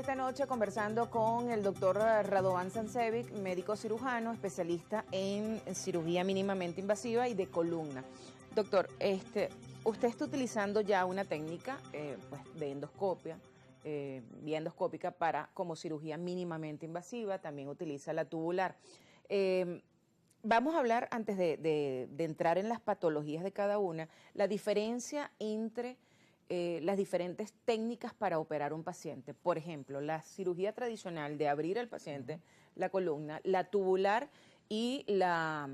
esta noche conversando con el doctor Radovan Sancevic, médico cirujano, especialista en cirugía mínimamente invasiva y de columna. Doctor, usted está utilizando ya una técnica pues, de endoscopia, vía endoscópica como cirugía mínimamente invasiva, también utiliza la tubular. Vamos a hablar, antes de entrar en las patologías de cada una, la diferencia entre las diferentes técnicas para operar un paciente. Por ejemplo, la cirugía tradicional de abrir al paciente la columna, la tubular y la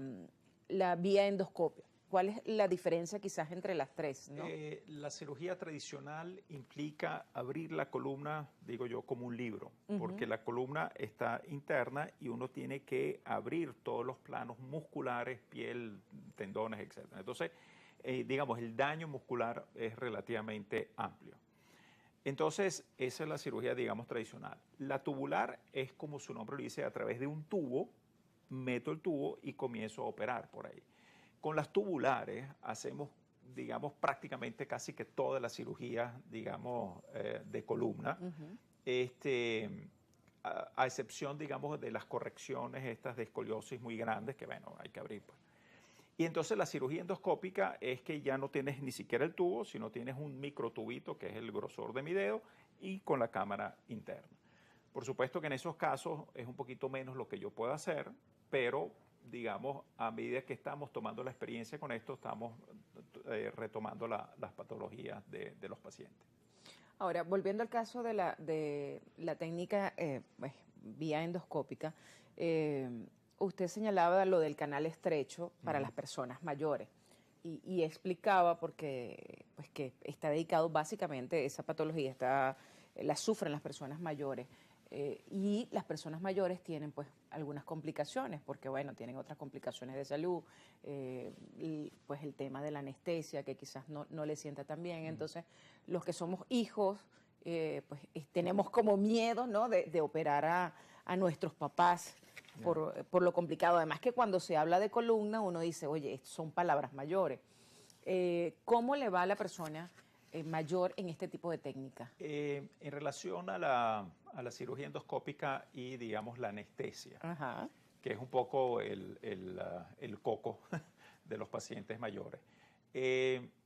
vía endoscopia. ¿Cuál es la diferencia quizás entre las tres, ¿no? La cirugía tradicional implica abrir la columna, digo yo, como un libro, porque la columna está interna y uno tiene que abrir todos los planos musculares, piel, tendones, etc. Entonces, digamos, el daño muscular es relativamente amplio. Entonces, esa es la cirugía, digamos, tradicional. La tubular es, como su nombre lo dice, a través de un tubo, meto el tubo y comienzo a operar por ahí. Con las tubulares hacemos, digamos, prácticamente casi que todas las cirugías, digamos, de columna, a excepción, digamos, de las correcciones estas de escoliosis muy grandes, que bueno, hay que abrir, pues. Y entonces la cirugía endoscópica es que ya no tienes ni siquiera el tubo, sino tienes un microtubito, que es el grosor de mi dedo, y con la cámara interna. Por supuesto que en esos casos es un poquito menos lo que yo puedo hacer, pero digamos, a medida que estamos tomando la experiencia con esto, estamos retomando las patologías de los pacientes. Ahora, volviendo al caso de la técnica pues, vía endoscópica, usted señalaba lo del canal estrecho para las personas mayores y explicaba porque pues, que está dedicado básicamente, esa patología la sufren las personas mayores. Y las personas mayores tienen pues algunas complicaciones porque bueno, tienen otras complicaciones de salud, y, pues el tema de la anestesia que quizás no le sienta tan bien. Entonces los que somos hijos pues tenemos como miedo, ¿no? de operar a nuestros papás por lo complicado. Además que cuando se habla de columna uno dice, oye, son palabras mayores. ¿Cómo le va a la persona mayor en este tipo de técnica? En relación a la cirugía endoscópica y, digamos, la anestesia, que es un poco el coco de los pacientes mayores.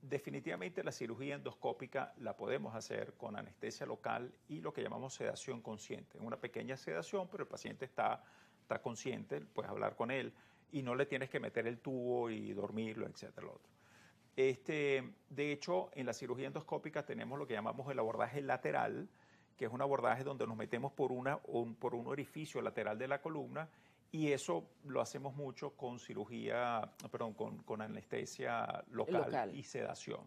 Definitivamente la cirugía endoscópica la podemos hacer con anestesia local y lo que llamamos sedación consciente. Una pequeña sedación, pero el paciente está consciente, puedes hablar con él y no le tienes que meter el tubo y dormirlo, etcétera, lo otro. De hecho, en la cirugía endoscópica tenemos lo que llamamos el abordaje lateral, que es un abordaje donde nos metemos por un orificio lateral de la columna, y eso lo hacemos mucho con con anestesia local y sedación.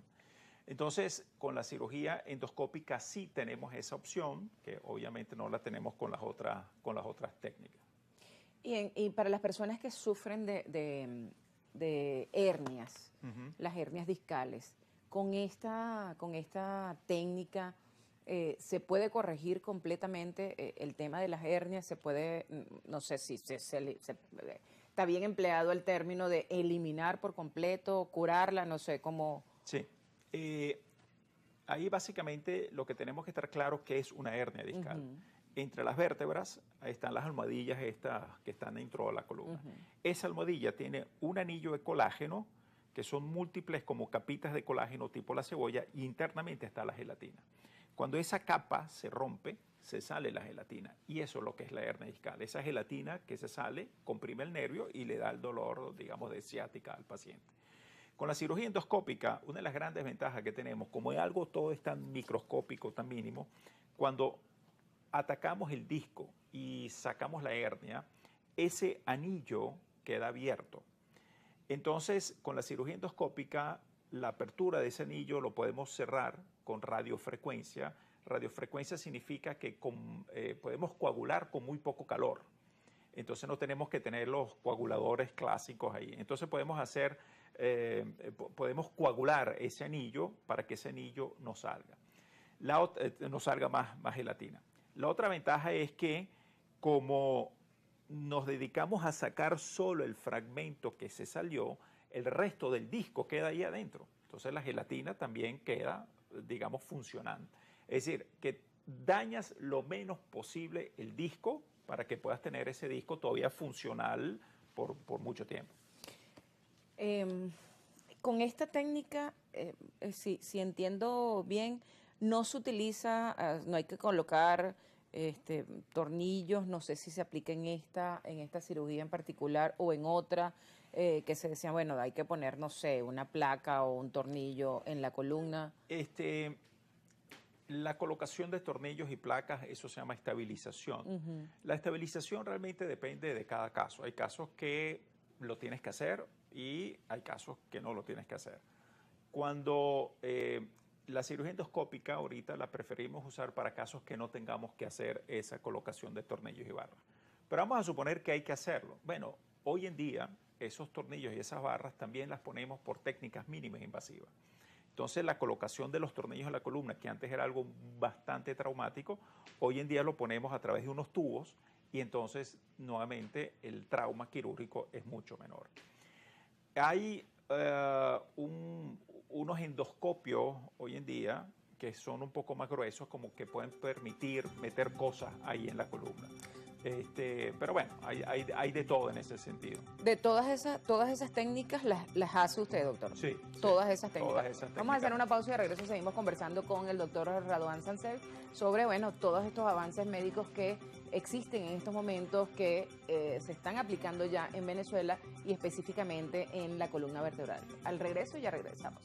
Entonces, con la cirugía endoscópica sí tenemos esa opción, que obviamente no la tenemos con las otras técnicas. Y para las personas que sufren de hernias, las hernias discales, con esta técnica se puede corregir completamente el tema de las hernias, se puede, no sé si está bien empleado el término de eliminar por completo, curarla, no sé cómo. Sí. Ahí básicamente lo que tenemos que estar claro que es una hernia discal. Entre las vértebras están las almohadillas estas que están dentro de la columna. Esa almohadilla tiene un anillo de colágeno, que son múltiples como capitas de colágeno tipo la cebolla, y internamente está la gelatina. Cuando esa capa se rompe, se sale la gelatina, y eso es lo que es la hernia discal. Esa gelatina que se sale comprime el nervio y le da el dolor, digamos, de ciática al paciente. Con la cirugía endoscópica, una de las grandes ventajas que tenemos, como es algo todo es tan microscópico, tan mínimo, cuando atacamos el disco y sacamos la hernia, ese anillo queda abierto. Entonces, con la cirugía endoscópica, la apertura de ese anillo lo podemos cerrar con radiofrecuencia. Radiofrecuencia significa que podemos coagular con muy poco calor. Entonces no tenemos que tener los coaguladores clásicos ahí. Entonces podemos coagular ese anillo para que ese anillo no salga. No salga más gelatina. La otra ventaja es que como nos dedicamos a sacar solo el fragmento que se salió, el resto del disco queda ahí adentro. Entonces la gelatina también queda, digamos, funcionando. Es decir, que dañas lo menos posible el disco para que puedas tener ese disco todavía funcional por mucho tiempo. Con esta técnica, si entiendo bien, no se utiliza, no hay que colocar tornillos, no sé si se aplica en esta cirugía en particular o en otra, que se decía, bueno, hay que poner, no sé, una placa o un tornillo en la columna. La colocación de tornillos y placas, eso se llama estabilización. La estabilización realmente depende de cada caso. Hay casos que lo tienes que hacer y hay casos que no lo tienes que hacer. Cuando la cirugía endoscópica ahorita la preferimos usar para casos que no tengamos que hacer esa colocación de tornillos y barras. Pero vamos a suponer que hay que hacerlo. Bueno, hoy en día esos tornillos y esas barras también las ponemos por técnicas mínimas invasivas. Entonces la colocación de los tornillos en la columna, que antes era algo bastante traumático, hoy en día lo ponemos a través de unos tubos y entonces nuevamente el trauma quirúrgico es mucho menor. Hay unos endoscopios hoy en día que son un poco más gruesos, como que pueden permitir meter cosas ahí en la columna. Pero bueno, hay de todo en ese sentido. De todas esas técnicas las hace usted, doctor. Sí. Todas esas técnicas. Todas esas técnicas. Vamos a hacer una pausa y de regreso seguimos conversando con el doctor Radovan Sancel sobre, bueno, todos estos avances médicos que existen en estos momentos, que se están aplicando ya en Venezuela y específicamente en la columna vertebral. Al regreso ya regresamos.